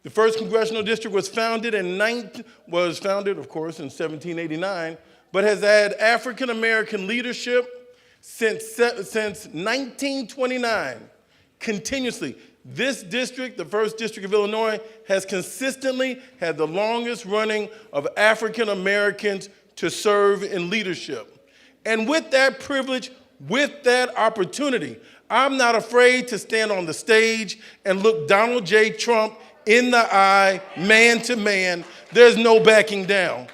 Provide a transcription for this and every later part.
The first congressional district was founded, of course, in 1789, but has had African American leadership since 1929, continuously. This district, the first district of Illinois, has consistently had the longest running of African Americans to serve in leadership. And with that privilege, with that opportunity, I'm not afraid to stand on the stage and look Donald J. Trump in the eye, man to man. There's no backing down.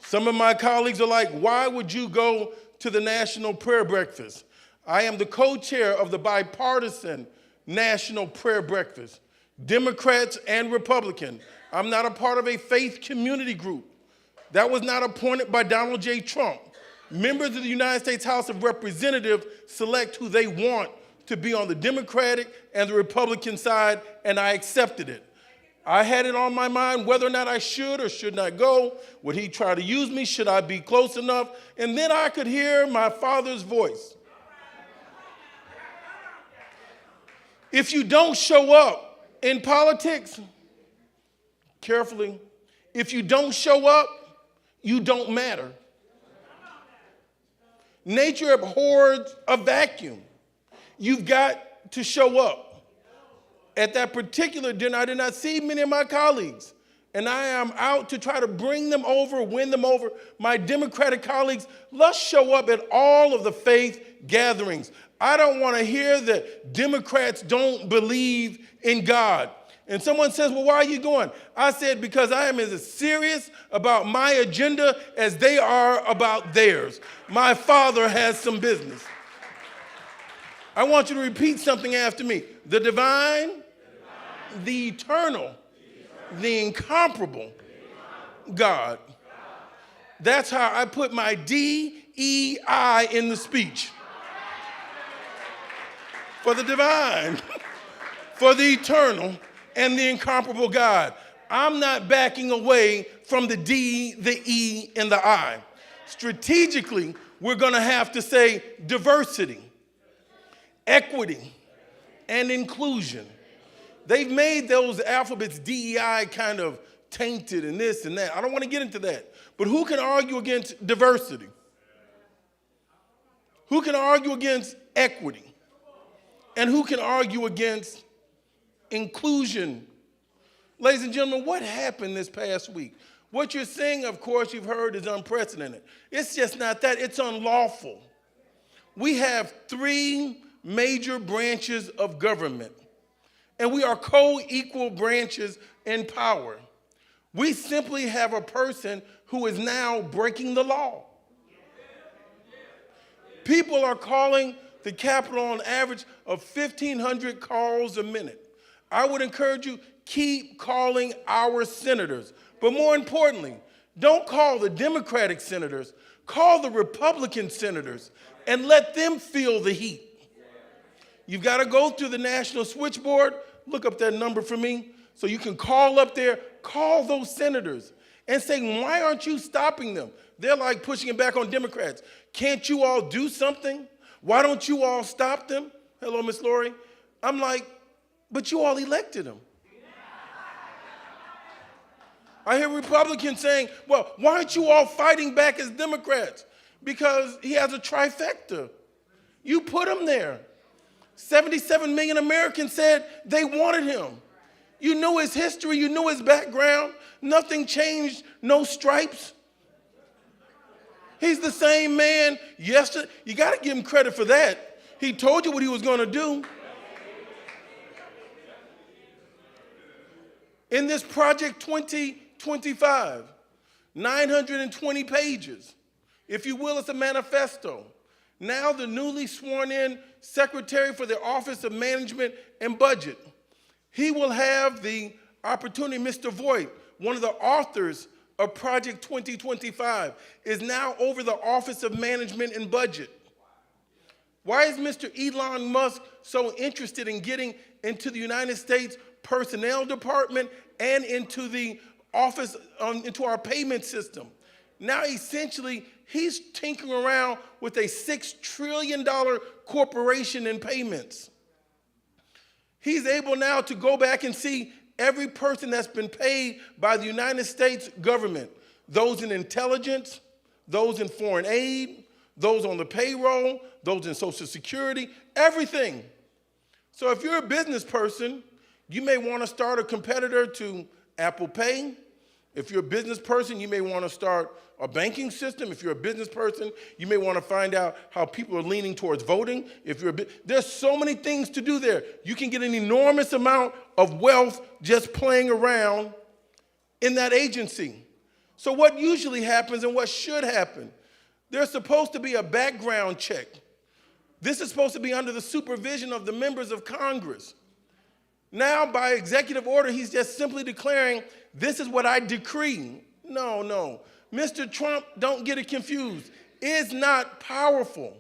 Some of my colleagues are like, why would you go to the National Prayer Breakfast? I am the co-chair of the bipartisan National Prayer Breakfast, Democrats and Republican. I'm not a part of a faith community group. That was not appointed by Donald J. Trump. Members of the United States House of Representatives select who they want to be on the Democratic and the Republican side, and I accepted it. I had it on my mind whether or not I should or should not go. Would he try to use me? Should I be close enough? And then I could hear my father's voice. If you don't show up in politics, carefully, if you don't show up, you don't matter. Nature abhors a vacuum. You've got to show up. At that particular dinner, I did not see many of my colleagues, and I am out to try to bring them over, win them over. My Democratic colleagues, let's show up at all of the faith gatherings. I don't want to hear that Democrats don't believe in God. And someone says, well, why are you going? I said, because I am as serious about my agenda as they are about theirs. My father has some business. I want you to repeat something after me. The divine, the eternal, the incomparable God. That's how I put my DEI in the speech. For the divine, for the eternal, and the incomparable God. I'm not backing away from the D, the E, and the I. Strategically, we're going to have to say diversity, equity, and inclusion. They've made those alphabets DEI kind of tainted and this and that. I don't want to get into that. But who can argue against diversity? Who can argue against equity? And who can argue against inclusion? Ladies and gentlemen, what happened this past week? What you're seeing, of course, you've heard is unprecedented. It's just not that, it's unlawful. We have 3 major branches of government, and we are co-equal branches in power. We simply have a person who is now breaking the law. People are calling the Capitol on average of 1,500 calls a minute. I would encourage you, keep calling our senators. But more importantly, don't call the Democratic senators, call the Republican senators and let them feel the heat. You've got to go through the national switchboard. Look up that number for me so you can call up there, call those senators and say, why aren't you stopping them? They're like pushing it back on Democrats. Can't you all do something? Why don't you all stop them? Hello, Miss Lori. I'm like, but you all elected him. I hear Republicans saying, well, why aren't you all fighting back as Democrats? Because he has a trifecta. You put him there. 77 million Americans said they wanted him. You knew his history, you knew his background. Nothing changed, no stripes. He's the same man yesterday. You got to give him credit for that. He told you what he was going to do. In this Project 2025, 920 pages. If you will, it's a manifesto. Now the newly sworn in Secretary for the Office of Management and Budget, he will have the opportunity, Mr. Voigt, one of the authors of Project 2025, is now over the Office of Management and Budget. Why is Mr. Elon Musk so interested in getting into the United States Personnel Department and into the office, into our payment system? Now, essentially, he's tinkering around with a $6 trillion corporation in payments. He's able now to go back and see every person that's been paid by the United States government, those in intelligence, those in foreign aid, those on the payroll, those in Social Security, everything. So if you're a business person, you may want to start a competitor to Apple Pay. If you're a business person, you may want to start a banking system. If you're a business person, you may want to find out how people are leaning towards voting. There's so many things to do there. You can get an enormous amount of wealth just playing around in that agency. So what usually happens and what should happen, there's supposed to be a background check. This is supposed to be under the supervision of the members of Congress. Now, by executive order, he's just simply declaring, this is what I decree. No. Mr. Trump, don't get it confused, is not powerful.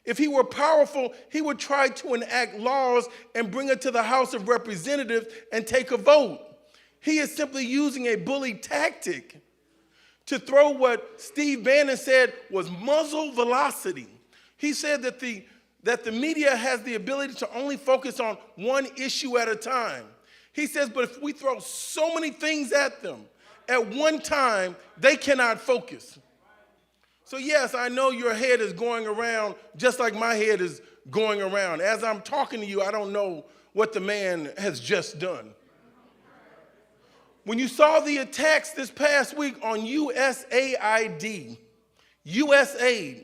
If he were powerful, he would try to enact laws and bring it to the House of Representatives and take a vote. He is simply using a bully tactic to throw what Steve Bannon said was muzzle velocity. He said that the media has the ability to only focus on one issue at a time. He says, but if we throw so many things at them at one time, they cannot focus. So yes, I know your head is going around just like my head is going around. As I'm talking to you, I don't know what the man has just done. When you saw the attacks this past week on USAID, USAID,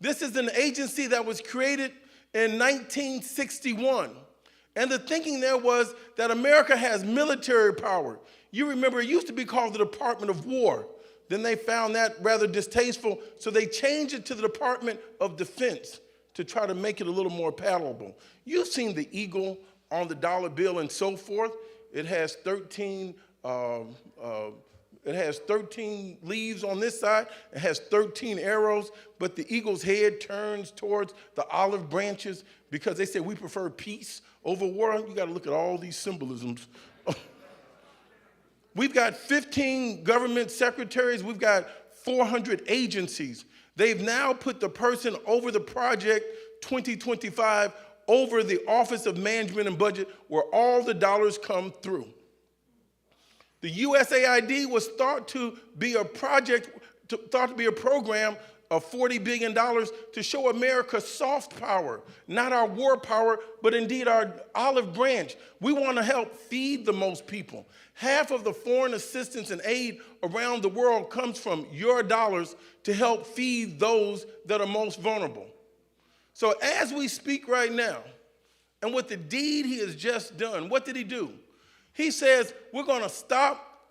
this is an agency that was created in 1961. And the thinking there was that America has military power. You remember, it used to be called the Department of War. Then they found that rather distasteful, so they changed it to the Department of Defense to try to make it a little more palatable. You've seen the eagle on the dollar bill and so forth. It has 13 leaves on this side. It has 13 arrows, but the eagle's head turns towards the olive branches because they say we prefer peace over war. You got to look at all these symbolisms. We've got 15 government secretaries. We've got 400 agencies. They've now put the person over the project 2025 over the Office of Management and Budget, where all the dollars come through. The USAID was thought to be a program of $40 billion to show America soft power, not our war power, but indeed our olive branch. We want to help feed the most people. Half of the foreign assistance and aid around the world comes from your dollars to help feed those that are most vulnerable. So as we speak right now, and with the deed he has just done, what did he do? He says, we're going to stop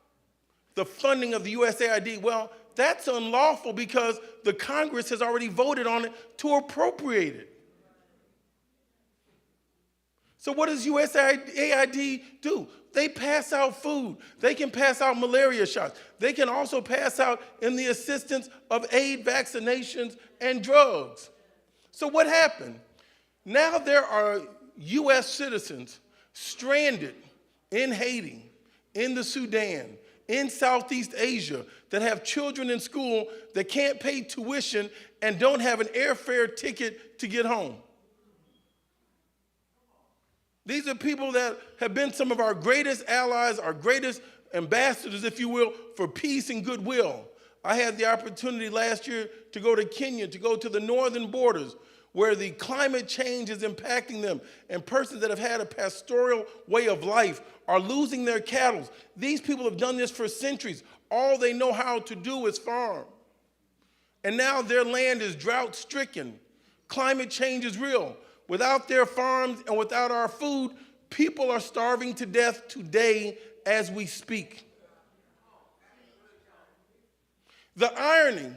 the funding of the USAID. Well, that's unlawful because the Congress has already voted on it to appropriate it. So what does USAID do? They pass out food. They can pass out malaria shots. They can also pass out in the assistance of aid, vaccinations, and drugs. So what happened? Now there are U.S. citizens stranded in Haiti, in the Sudan, in Southeast Asia, that have children in school that can't pay tuition and don't have an airfare ticket to get home. These are people that have been some of our greatest allies, our greatest ambassadors, if you will, for peace and goodwill. I had the opportunity last year to go to Kenya, to go to the northern borders, where the climate change is impacting them, and persons that have had a pastoral way of life are losing their cattle. These people have done this for centuries. All they know how to do is farm. And now their land is drought-stricken. Climate change is real. Without their farms and without our food, people are starving to death today as we speak. The irony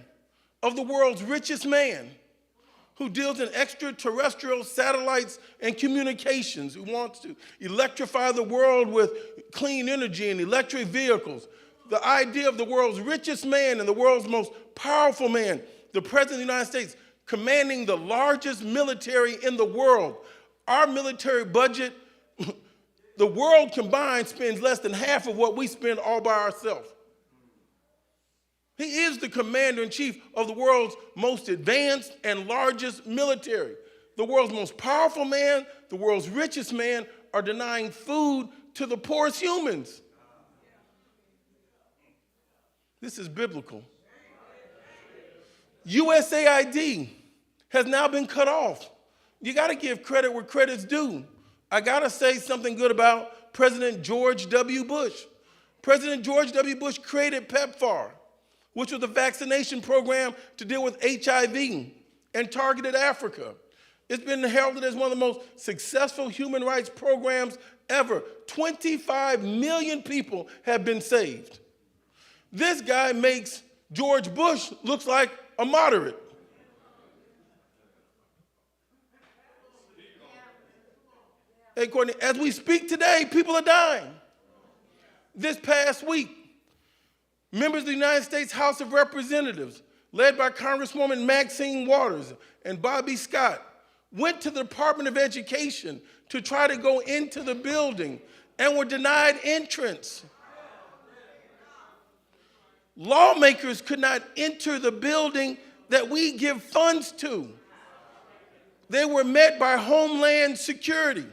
of the world's richest man, who deals in extraterrestrial satellites and communications, who wants to electrify the world with clean energy and electric vehicles. The idea of the world's richest man and the world's most powerful man, the President of the United States, commanding the largest military in the world. Our military budget, the world combined spends less than half of what we spend all by ourselves. He is the commander-in-chief of the world's most advanced and largest military. The world's most powerful man, the world's richest man, are denying food to the poorest humans. This is biblical. USAID has now been cut off. You got to give credit where credit's due. I got to say something good about President George W. Bush. President George W. Bush created PEPFAR, which was a vaccination program to deal with HIV and targeted Africa. It's been heralded as one of the most successful human rights programs ever. 25 million people have been saved. This guy makes George Bush look like a moderate. Hey, Courtney, as we speak today, people are dying. This past week, members of the United States House of Representatives, led by Congresswoman Maxine Waters and Bobby Scott, went to the Department of Education to try to go into the building and were denied entrance. Lawmakers could not enter the building that we give funds to. They were met by Homeland Security.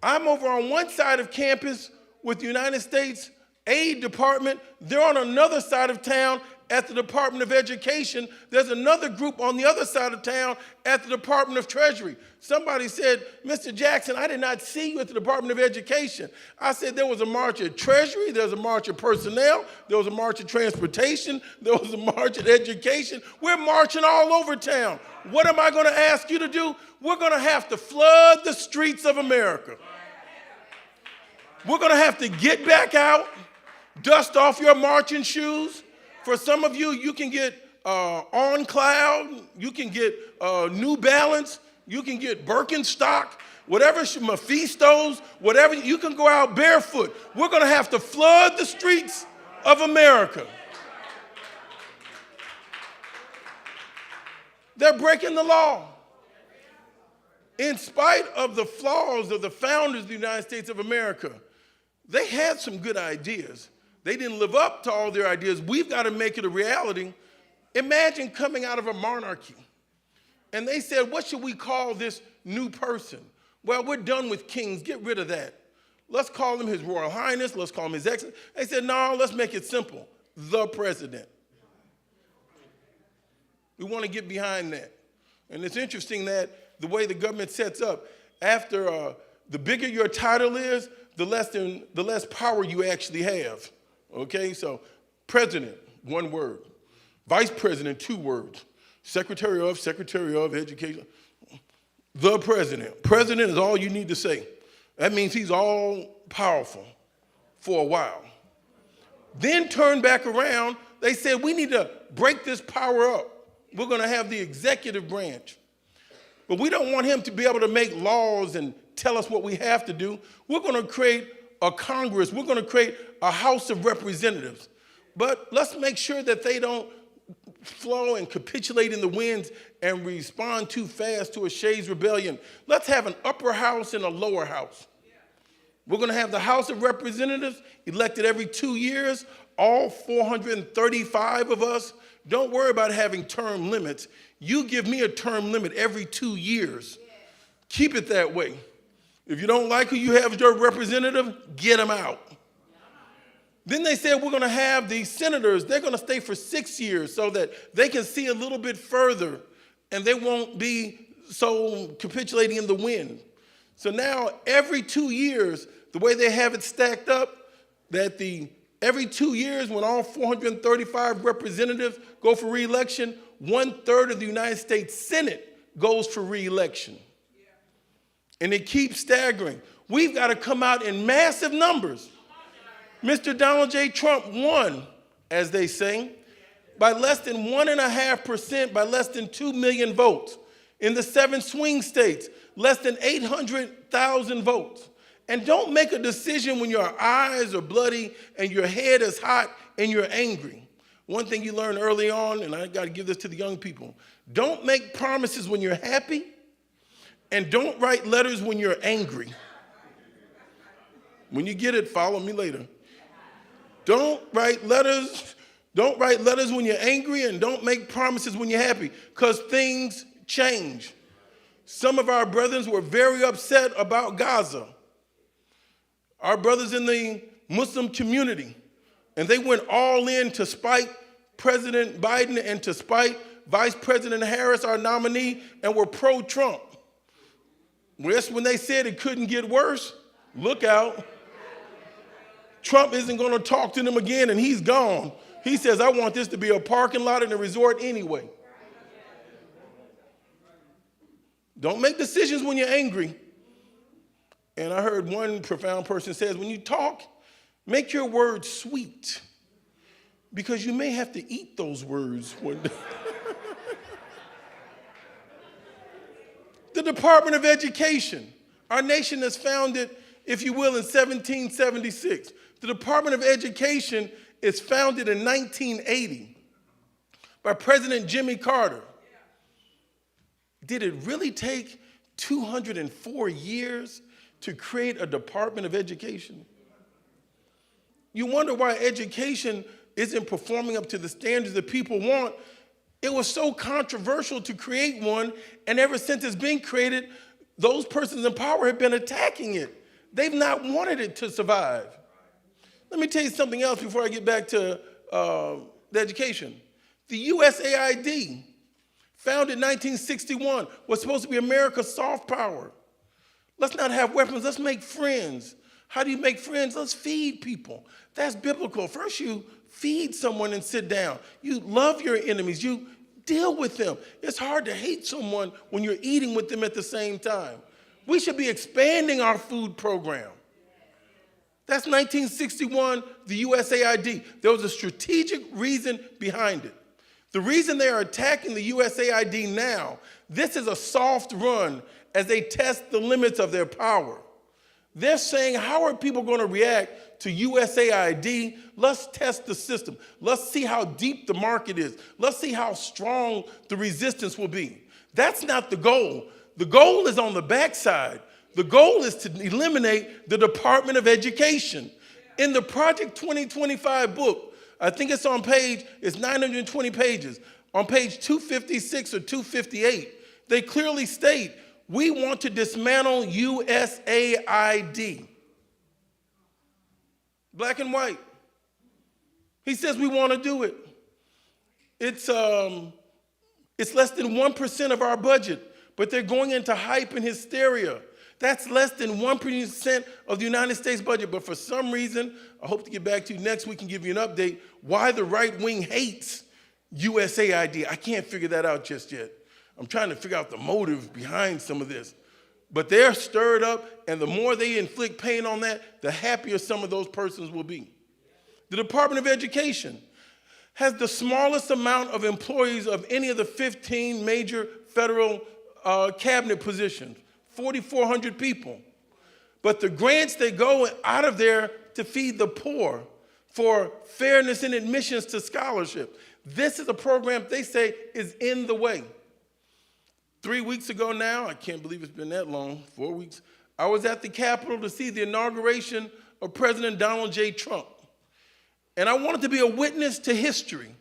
I'm over on one side of campus with the United States Aid Department. They're on another side of town at the Department of Education. There's another group on the other side of town at the Department of Treasury. Somebody said, Mr. Jackson, I did not see you at the Department of Education. I said there was a march at Treasury, there was a march at Personnel, there was a march at Transportation, there was a march at Education. We're marching all over town. What am I going to ask you to do? We're going to have to flood the streets of America. We're going to have to get back out, dust off your marching shoes. For some of you, you can get On Cloud, you can get New Balance, you can get Birkenstock, whatever, Mephistos, whatever. You can go out barefoot. We're going to have to flood the streets of America. They're breaking the law. In spite of the flaws of the founders of the United States of America, they had some good ideas. They didn't live up to all their ideas. We've got to make it a reality. Imagine coming out of a monarchy. And they said, what should we call this new person? Well, we're done with kings. Get rid of that. Let's call him His Royal Highness. Let's call him His Excellency. They said, no, let's make it simple. The President. We want to get behind that. And it's interesting that the way the government sets up, after the bigger your title is, the less power you actually have. Okay, so President, one word. Vice President, 2 words. Secretary of Education. The President. President is all you need to say. That means he's all powerful for a while. Then turn back around, they said we need to break this power up. We're going to have the executive branch. But we don't want him to be able to make laws and tell us what we have to do. We're going to create a Congress. We're going to create a House of Representatives. But let's make sure that they don't flow and capitulate in the winds and respond too fast to a Shays rebellion. Let's have an upper house and a lower house. We're going to have the House of Representatives elected every 2 years, all 435 of us. Don't worry about having term limits. You give me a term limit every 2 years. Keep it that way. If you don't like who you have as your representative, get them out. Then they said we're going to have these senators, they're going to stay for 6 years so that they can see a little bit further and they won't be so capitulating in the wind. So now every 2 years, the way they have it stacked up, that every 2 years when all 435 representatives go for re-election, 1/3 of the United States Senate goes for re-election. And it keeps staggering. We've got to come out in massive numbers. Mr. Donald J. Trump won, as they say, by less than 1.5%, by less than 2 million votes. In the 7 swing states, less than 800,000 votes. And don't make a decision when your eyes are bloody and your head is hot and you're angry. One thing you learn early on, and I got to give this to the young people, don't make promises when you're happy and don't write letters when you're angry. When you get it, follow me later. Don't write letters when you're angry, and don't make promises when you're happy, because things change. Some of our brethren were very upset about Gaza. our brothers in the Muslim community, and they went all in to spite President Biden and to spite Vice President Harris, our nominee, and were pro-Trump. Well, that's when they said it couldn't get worse. Look out. Trump isn't going to talk to them again, and he's gone. He says, I want this to be a parking lot and a resort anyway. Don't make decisions when you're angry. And I heard one profound person says, when you talk, make your words sweet, because you may have to eat those words one day. The Department of Education. Our nation is founded, if you will, in 1776. The Department of Education is founded in 1980 by President Jimmy Carter. Did it really take 204 years to create a Department of Education? You wonder why education isn't performing up to the standards that people want. It was so controversial to create one, and ever since it's been created, those persons in power have been attacking it. They've not wanted it to survive. Let me tell you something else before I get back to the education. The USAID, founded in 1961, was supposed to be America's soft power. Let's not have weapons, let's make friends. How do you make friends? Let's feed people. That's biblical. First you feed someone and sit down. You love your enemies, you deal with them. It's hard to hate someone when you're eating with them at the same time. We should be expanding our food program. That's 1961, the USAID. There was a strategic reason behind it. The reason they are attacking the USAID now, this is a soft run as they test the limits of their power. They're saying, how are people going to react to USAID? Let's test the system. Let's see how deep the market is. Let's see how strong the resistance will be. That's not the goal. The goal is on the backside. The goal is to eliminate the Department of Education. In the Project 2025 book, I think it's 920 pages. On page 256 or 258, they clearly state, we want to dismantle USAID. Black and white. He says we want to do it. It's less than 1% of our budget, but they're going into hype and hysteria. That's less than 1% of the United States budget, but for some reason, I hope to get back to you next week and give you an update why the right wing hates USAID. I can't figure that out just yet. I'm trying to figure out the motive behind some of this. But they're stirred up, and the more they inflict pain on that, the happier some of those persons will be. The Department of Education has the smallest amount of employees of any of the 15 major federal cabinet positions, 4,400 people. But the grants that go out of there to feed the poor, for fairness in admissions to scholarship, this is a program they say is in the way. 3 weeks ago now, I can't believe it's been that long, 4 weeks, I was at the Capitol to see the inauguration of President Donald J. Trump. And I wanted to be a witness to history.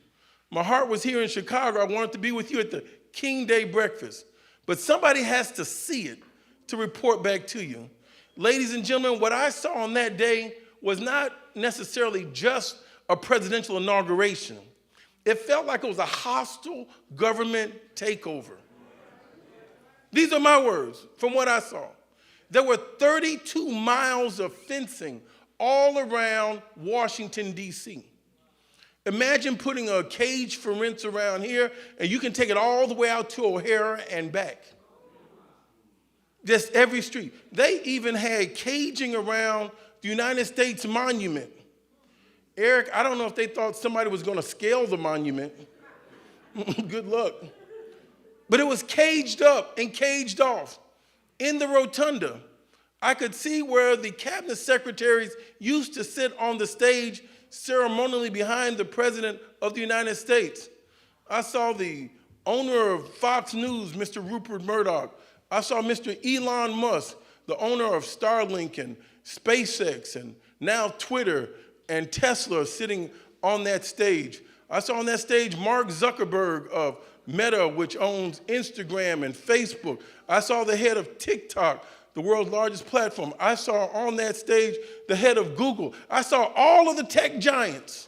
My heart was here in Chicago. I wanted to be with you at the King Day breakfast. But somebody has to see it to report back to you. Ladies and gentlemen, what I saw on that day was not necessarily just a presidential inauguration. It felt like it was a hostile government takeover. These are my words from what I saw. There were 32 miles of fencing all around Washington, D.C. Imagine putting a cage fence around here, and you can take it all the way out to O'Hara and back. Just every street. They even had caging around the United States monument. Eric, I don't know if they thought somebody was going to scale the monument. Good luck. But it was caged up and caged off. In the rotunda, I could see where the cabinet secretaries used to sit on the stage ceremonially behind the President of the United States. I saw the owner of Fox News, Mr. Rupert Murdoch. I saw Mr. Elon Musk, the owner of Starlink and SpaceX and now Twitter and Tesla sitting on that stage. I saw on that stage Mark Zuckerberg of Meta, which owns Instagram and Facebook. I saw the head of TikTok the world's largest platform. I saw on that stage the head of Google. I saw all of the tech giants.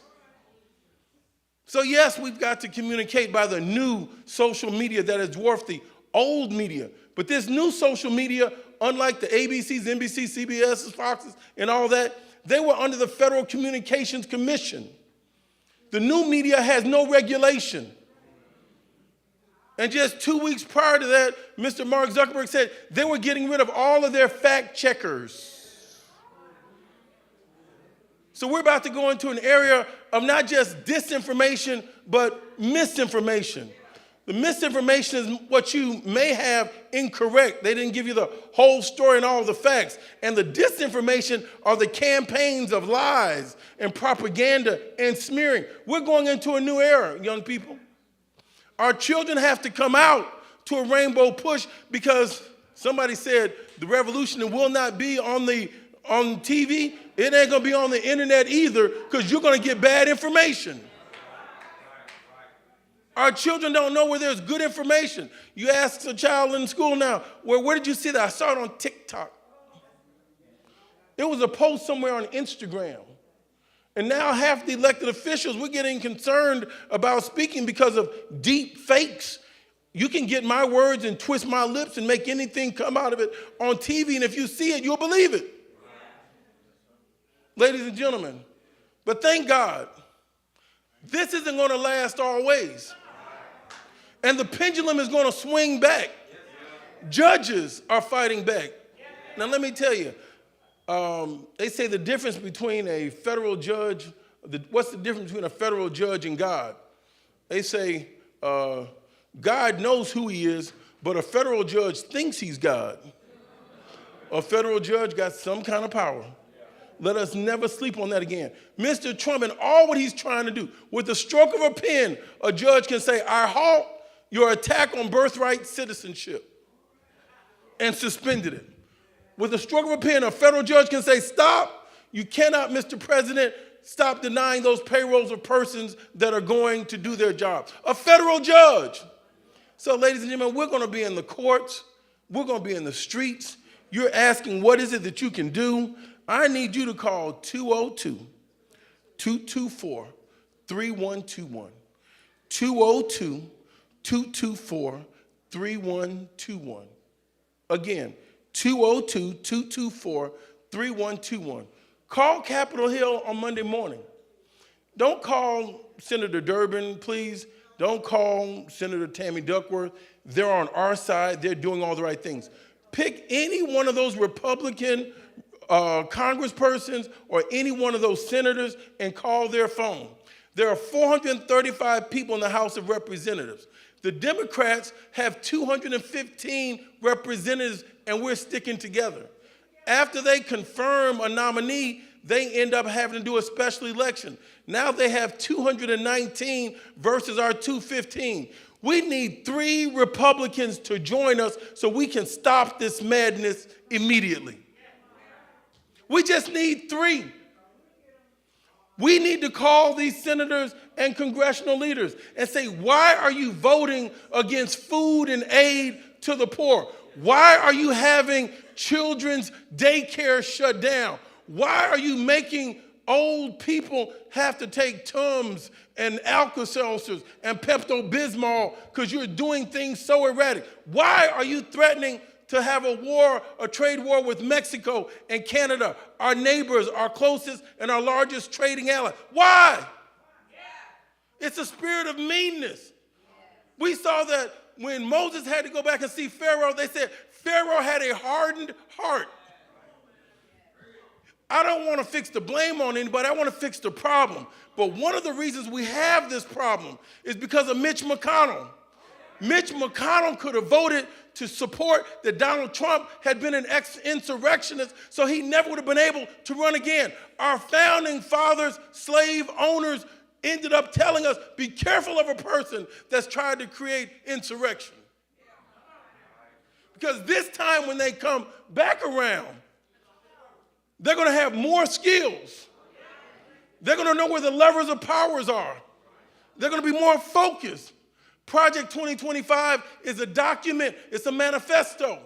So yes, we've got to communicate by the new social media that has dwarfed the old media. But this new social media, unlike the ABCs, NBCs, CBSs, Foxes, and all that, they were under the Federal Communications Commission. The new media has no regulation. And just 2 weeks prior to that, Mr. Mark Zuckerberg said they were getting rid of all of their fact checkers. So we're about to go into an area of not just disinformation, but misinformation. The misinformation is what you may have incorrect. They didn't give you the whole story and all the facts. And the disinformation are the campaigns of lies and propaganda and smearing. We're going into a new era, young people. Our children have to come out to a rainbow push because somebody said the revolution will not be on TV. It ain't going to be on the internet either because you're going to get bad information. Our children don't know where there's good information. You ask a child in school now, where did you see that? I saw it on TikTok. It was a post somewhere on Instagram. And now half the elected officials, we're getting concerned about speaking because of deep fakes. You can get my words and twist my lips and make anything come out of it on TV, and if you see it, you'll believe it. Ladies and gentlemen, but thank God, this isn't going to last always. And the pendulum is going to swing back. Judges are fighting back. Now, let me tell you, they say the difference between a federal judge, what's the difference between a federal judge and God? They say God knows who he is, but a federal judge thinks he's God. A federal judge got some kind of power. Let us never sleep on that again. Mr. Trump and all what he's trying to do, with the stroke of a pen, a judge can say, I halt your attack on birthright citizenship, and suspended it. With the stroke of a pen, a federal judge can say, stop. You cannot, Mr. President, stop denying those payrolls of persons that are going to do their job. A federal judge. So, ladies and gentlemen, we're going to be in the courts. We're going to be in the streets. You're asking, what is it that you can do? I need you to call 202-224-3121. 202-224-3121. Again, 202-224-3121. Call Capitol Hill on Monday morning. Don't call Senator Durbin, please. Don't call Senator Tammy Duckworth. They're on our side. They're doing all the right things. Pick any one of those Republican congresspersons or any one of those senators and call their phone. There are 435 people in the House of Representatives. The Democrats have 215 representatives, and we're sticking together. After they confirm a nominee, they end up having to do a special election. Now they have 219 versus our 215. We need 3 Republicans to join us so we can stop this madness immediately. We just need 3. We need to call these senators and congressional leaders and say, why are you voting against food and aid to the poor? Why are you having children's daycare shut down? Why are you making old people have to take Tums and Alka-Seltzers and Pepto-Bismol because you're doing things so erratic? Why are you threatening to have a trade war with Mexico and Canada, our neighbors, our closest and our largest trading ally? Why? It's a spirit of meanness. We saw that when Moses had to go back and see Pharaoh, they said Pharaoh had a hardened heart. I don't want to fix the blame on anybody. I want to fix the problem. But one of the reasons we have this problem is because of Mitch McConnell. Mitch McConnell could have voted to support that Donald Trump had been an insurrectionist, so he never would have been able to run again. Our founding fathers, slave owners, ended up telling us, be careful of a person that's tried to create insurrection. Because this time when they come back around, they're going to have more skills. They're going to know where the levers of powers are. They're going to be more focused. Project 2025 is a document. It's a manifesto.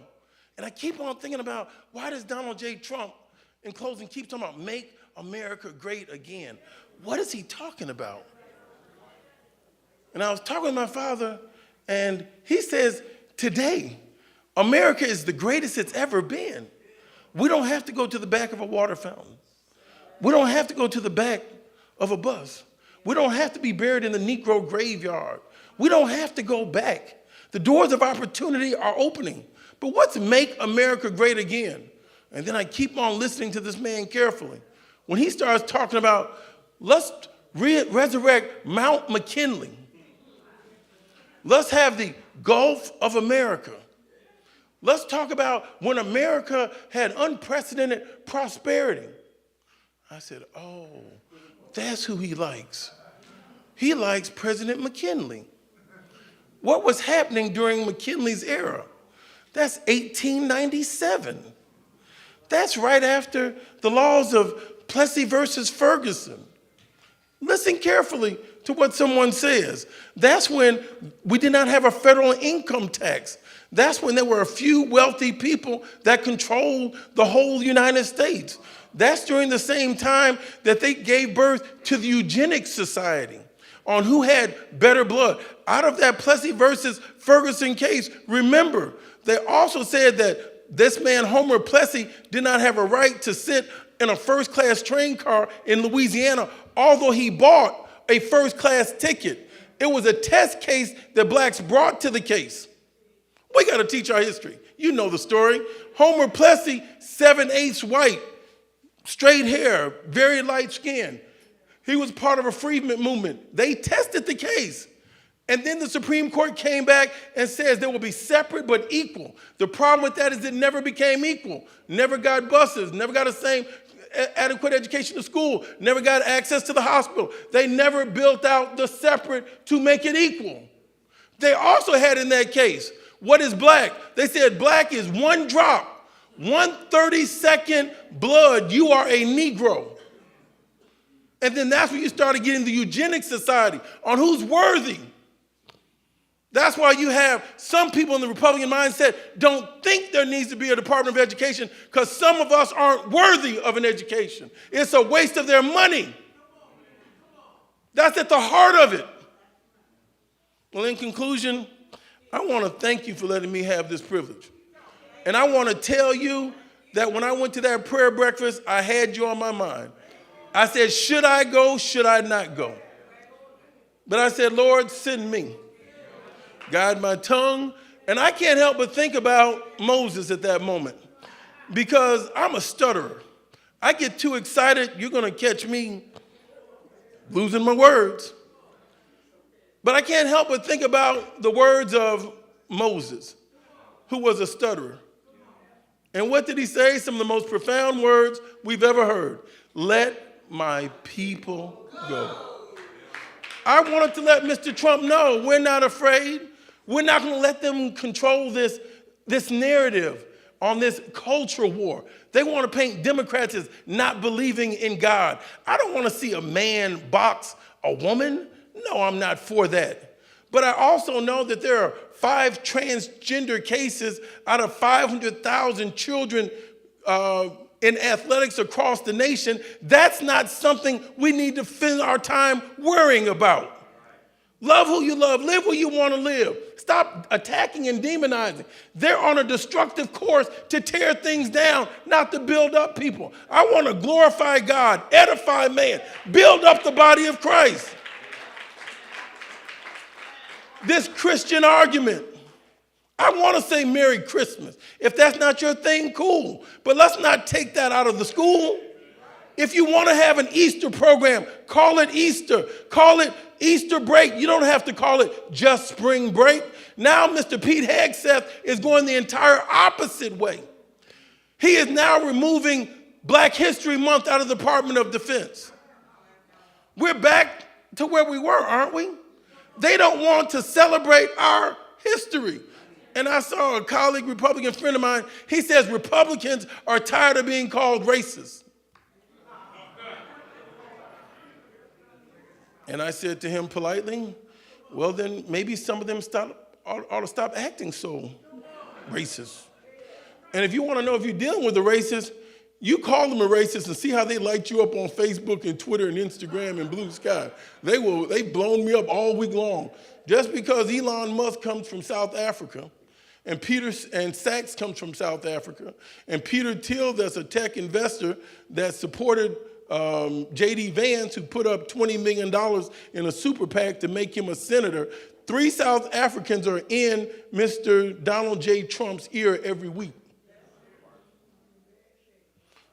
And I keep on thinking about, why does Donald J. Trump, in closing, keep talking about make America great again? What is he talking about? And I was talking with my father, and he says, today, America is the greatest it's ever been. We don't have to go to the back of a water fountain. We don't have to go to the back of a bus. We don't have to be buried in the Negro graveyard. We don't have to go back. The doors of opportunity are opening. But what's make America great again? And then I keep on listening to this man carefully. When he starts talking about, let's resurrect Mount McKinley. Let's have the Gulf of America. Let's talk about when America had unprecedented prosperity. I said, oh, that's who he likes. He likes President McKinley. What was happening during McKinley's era? That's 1897. That's right after the laws of Plessy versus Ferguson. Listen carefully to what someone says. That's when we did not have a federal income tax. That's when there were a few wealthy people that controlled the whole United States. That's during the same time that they gave birth to the Eugenics Society on who had better blood. Out of that Plessy versus Ferguson case, remember, they also said that this man, Homer Plessy, did not have a right to sit in a first-class train car in Louisiana, although he bought a first-class ticket. It was a test case that blacks brought to the case. We got to teach our history. You know the story. Homer Plessy, 7/8 white, straight hair, very light skin. He was part of a freedmen movement. They tested the case. And then the Supreme Court came back and says there will be separate but equal. The problem with that is it never became equal. Never got buses, never got the same adequate education to school, never got access to the hospital. They never built out the separate to make it equal. They also had in that case, what is black? They said black is one drop, 1/32nd blood, you are a Negro. And then that's when you started getting the Eugenics Society on who's worthy. That's why you have some people in the Republican mindset don't think there needs to be a Department of Education because some of us aren't worthy of an education. It's a waste of their money. That's at the heart of it. Well, in conclusion, I want to thank you for letting me have this privilege. And I want to tell you that when I went to that prayer breakfast, I had you on my mind. I said, should I go? Should I not go? But I said, Lord, send me. Guide my tongue. And I can't help but think about Moses at that moment because I'm a stutterer. I get too excited, you're going to catch me losing my words. But I can't help but think about the words of Moses, who was a stutterer. And what did he say? Some of the most profound words we've ever heard. Let my people go. I wanted to let Mr. Trump know we're not afraid. We're not going to let them control this narrative on this cultural war. They want to paint Democrats as not believing in God. I don't want to see a man box a woman. No, I'm not for that. But I also know that there are 5 transgender cases out of 500,000 children in athletics across the nation. That's not something we need to spend our time worrying about. Love who you love. Live where you want to live. Stop attacking and demonizing. They're on a destructive course to tear things down, not to build up people. I want to glorify God, edify man, build up the body of Christ. This Christian argument, I want to say Merry Christmas. If that's not your thing, cool. But let's not take that out of the school. If you want to have an Easter program, call it Easter. Call it Easter break. You don't have to call it just spring break. Now Mr. Pete Hegseth is going the entire opposite way. He is now removing Black History Month out of the Department of Defense. We're back to where we were, aren't we? They don't want to celebrate our history. And I saw a colleague, Republican friend of mine, he says Republicans are tired of being called racist. And I said to him politely, well, then maybe some of them ought to stop acting so racist. And if you want to know if you're dealing with a racist, you call them a racist and see how they light you up on Facebook and Twitter and Instagram and Blue Sky. They've blown me up all week long. Just because Elon Musk comes from South Africa, and Sachs comes from South Africa, and Peter Thiel, that's a tech investor that supported J.D. Vance, who put up $20 million in a super PAC to make him a senator. 3 South Africans are in Mr. Donald J. Trump's ear every week.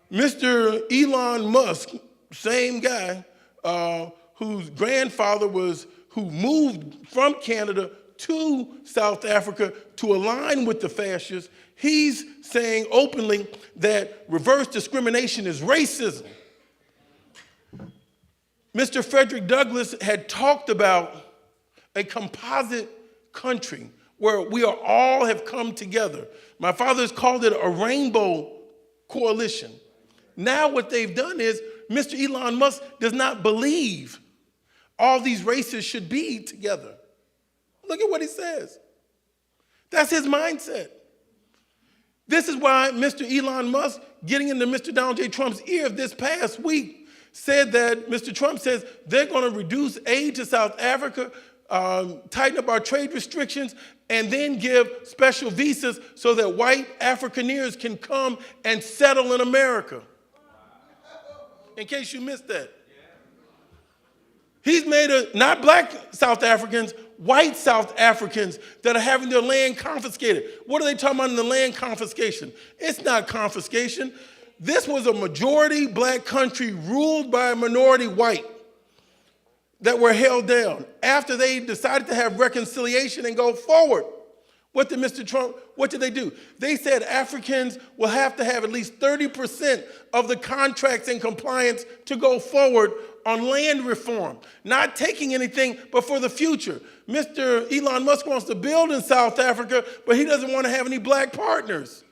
Mr. Elon Musk, same guy, whose grandfather who moved from Canada to South Africa to align with the fascists, he's saying openly that reverse discrimination is racism. Mr. Frederick Douglass had talked about a composite country where we all have come together. My father's called it a rainbow coalition. Now what they've done is Mr. Elon Musk does not believe all these races should be together. Look at what he says. That's his mindset. This is why Mr. Elon Musk, getting into Mr. Donald J. Trump's ear this past week, said that Mr. Trump says they're going to reduce aid to South Africa, tighten up our trade restrictions, and then give special visas so that white Afrikaners can come and settle in America. In case you missed that. He's made not black South Africans, white South Africans that are having their land confiscated. What are they talking about in the land confiscation? It's not confiscation. This was a majority black country ruled by a minority white that were held down. After they decided to have reconciliation and go forward, what did Mr. Trump, what did they do? They said Africans will have to have at least 30% of the contracts in compliance to go forward on land reform, not taking anything, but for the future. Mr. Elon Musk wants to build in South Africa, but he doesn't want to have any black partners.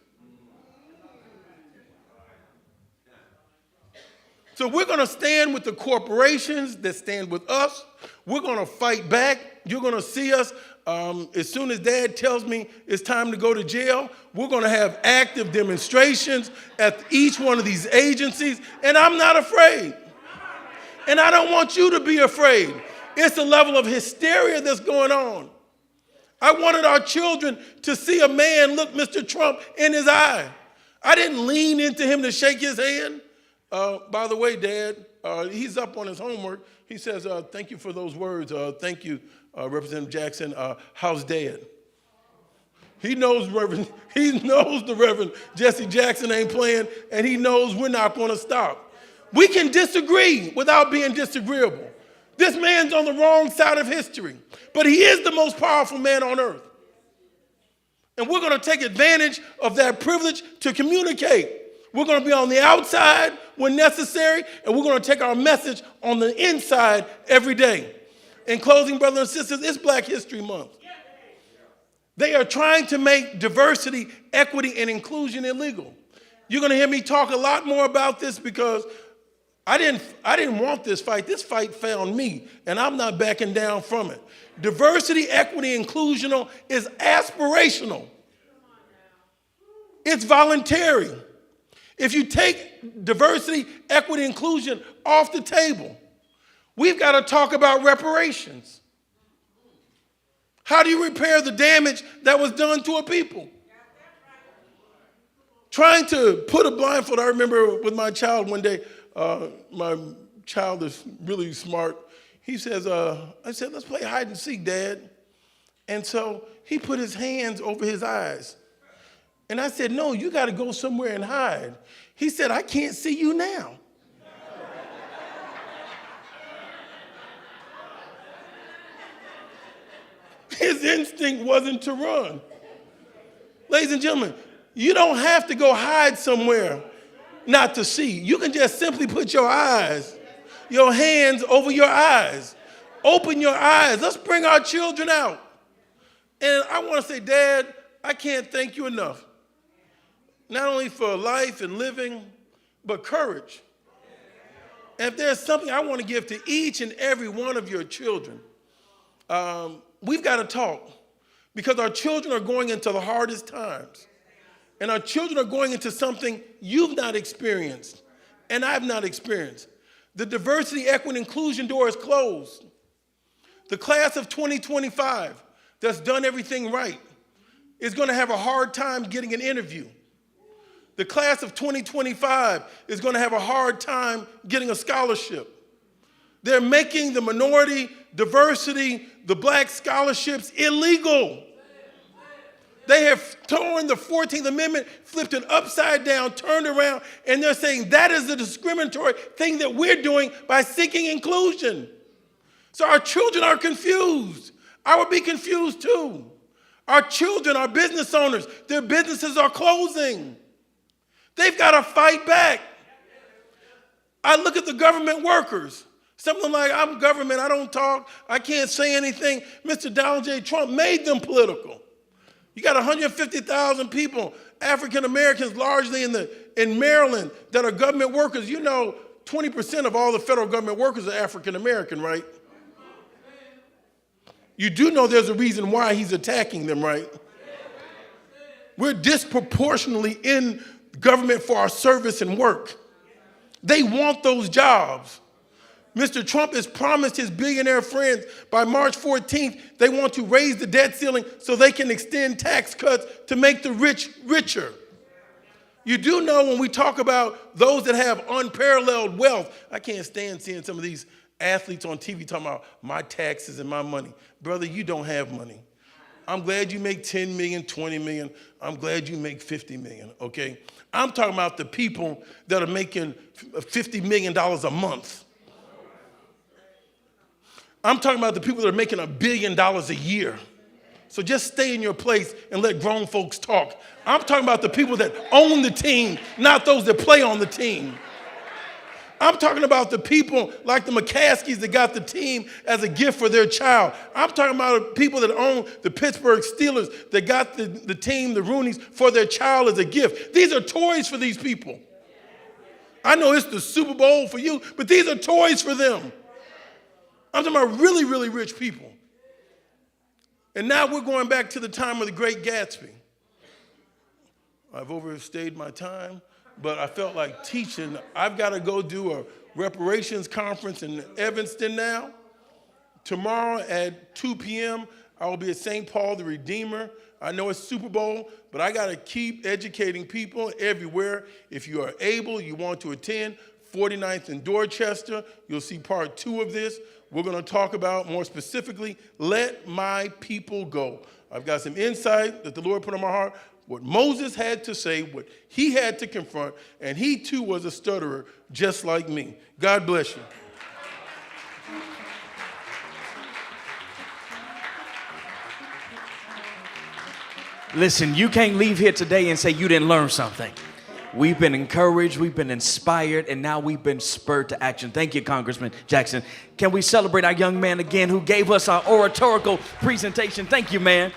So we're going to stand with the corporations that stand with us. We're going to fight back. You're going to see us. As soon as Dad tells me it's time to go to jail, we're going to have active demonstrations at each one of these agencies, and I'm not afraid. And I don't want you to be afraid. It's a level of hysteria that's going on. I wanted our children to see a man look Mr. Trump in his eye. I didn't lean into him to shake his hand. By the way, Dad, he's up on his homework. He says, thank you for those words. Thank you, Representative Jackson. How's Dad? He knows the Reverend Jesse Jackson ain't playing, and he knows we're not going to stop. We can disagree without being disagreeable. This man's on the wrong side of history, but he is the most powerful man on earth. And we're going to take advantage of that privilege to communicate. We're going to be on the outside when necessary, and we're going to take our message on the inside every day. In closing, brothers and sisters, it's Black History Month. They are trying to make diversity, equity, and inclusion illegal. You're going to hear me talk a lot more about this because I didn't want this fight. This fight found me, and I'm not backing down from it. Diversity, equity, inclusional is aspirational. It's voluntary. If you take diversity, equity, inclusion off the table, we've got to talk about reparations. How do you repair the damage that was done to a people? Trying to put a blindfold. I remember with my child one day, my child is really smart. He says, I said, let's play hide and seek, Dad. And so he put his hands over his eyes. And I said, no, you got to go somewhere and hide. He said, I can't see you now. His instinct wasn't to run. Ladies and gentlemen, you don't have to go hide somewhere not to see. You can just simply put your eyes, your hands over your eyes. Open your eyes. Let's bring our children out. And I want to say, Dad, I can't thank you enough. Not only for life and living, but courage. And if there's something I want to give to each and every one of your children, we've got to talk because our children are going into the hardest times. And our children are going into something you've not experienced and I've not experienced. The diversity, equity, inclusion door is closed. The class of 2025 that's done everything right is going to have a hard time getting an interview. The class of 2025 is going to have a hard time getting a scholarship. They're making the minority, diversity, the black scholarships illegal. They have torn the 14th Amendment, flipped it upside down, turned around, and they're saying that is the discriminatory thing that we're doing by seeking inclusion. So our children are confused. I would be confused too. Our children are business owners. Their businesses are closing. They've got to fight back. I look at the government workers. Something like, I'm government, I don't talk, I can't say anything. Mr. Donald J. Trump made them political. You got 150,000 people, African Americans largely in Maryland, that are government workers. You know 20% of all the federal government workers are African American, right? You do know there's a reason why he's attacking them, right? We're disproportionately in government for our service and work. They want those jobs. Mr. Trump has promised his billionaire friends by March 14th, they want to raise the debt ceiling so they can extend tax cuts to make the rich richer. You do know when we talk about those that have unparalleled wealth, I can't stand seeing some of these athletes on TV talking about my taxes and my money. Brother, you don't have money. I'm glad you make 10 million, 20 million. I'm glad you make 50 million, okay? I'm talking about the people that are making $50 million a month. I'm talking about the people that are making $1 billion a year. So just stay in your place and let grown folks talk. I'm talking about the people that own the team, not those that play on the team. I'm talking about the people like the McCaskies that got the team as a gift for their child. I'm talking about people that own the Pittsburgh Steelers that got the team, the Rooneys, for their child as a gift. These are toys for these people. I know it's the Super Bowl for you, but these are toys for them. I'm talking about really, really rich people. And now we're going back to the time of the Great Gatsby. I've overstayed my time, but I felt like teaching. I've got to go do a reparations conference in Evanston now. Tomorrow at 2 p.m., I will be at St. Paul the Redeemer. I know it's Super Bowl, but I got to keep educating people everywhere. If you are able, you want to attend, 49th in Dorchester, you'll see part 2 of this. We're going to talk about, more specifically, let my people go. I've got some insight that the Lord put on my heart, what Moses had to say, what he had to confront, and he too was a stutterer just like me. God bless you. Listen, you can't leave here today and say you didn't learn something. We've been encouraged, we've been inspired, and now we've been spurred to action. Thank you, Congressman Jackson. Can we celebrate our young man again who gave us our oratorical presentation? Thank you, man.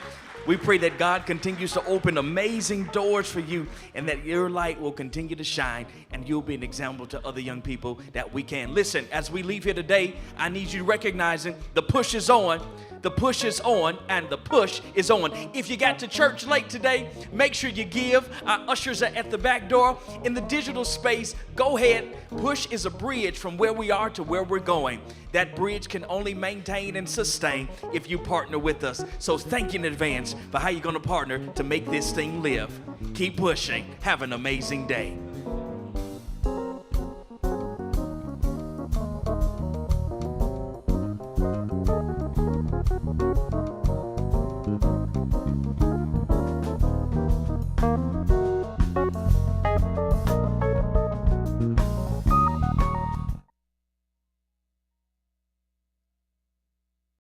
We pray that God continues to open amazing doors for you and that your light will continue to shine and you'll be an example to other young people that we can. Listen, as we leave here today, I need you recognizing the push is on. The push is on and the push is on. If you got to church late today, make sure you give. Our ushers are at the back door. In the digital space, go ahead. Push is a bridge from where we are to where we're going. That bridge can only maintain and sustain if you partner with us. So thank you in advance for how you're going to partner to make this thing live. Keep pushing. Have an amazing day.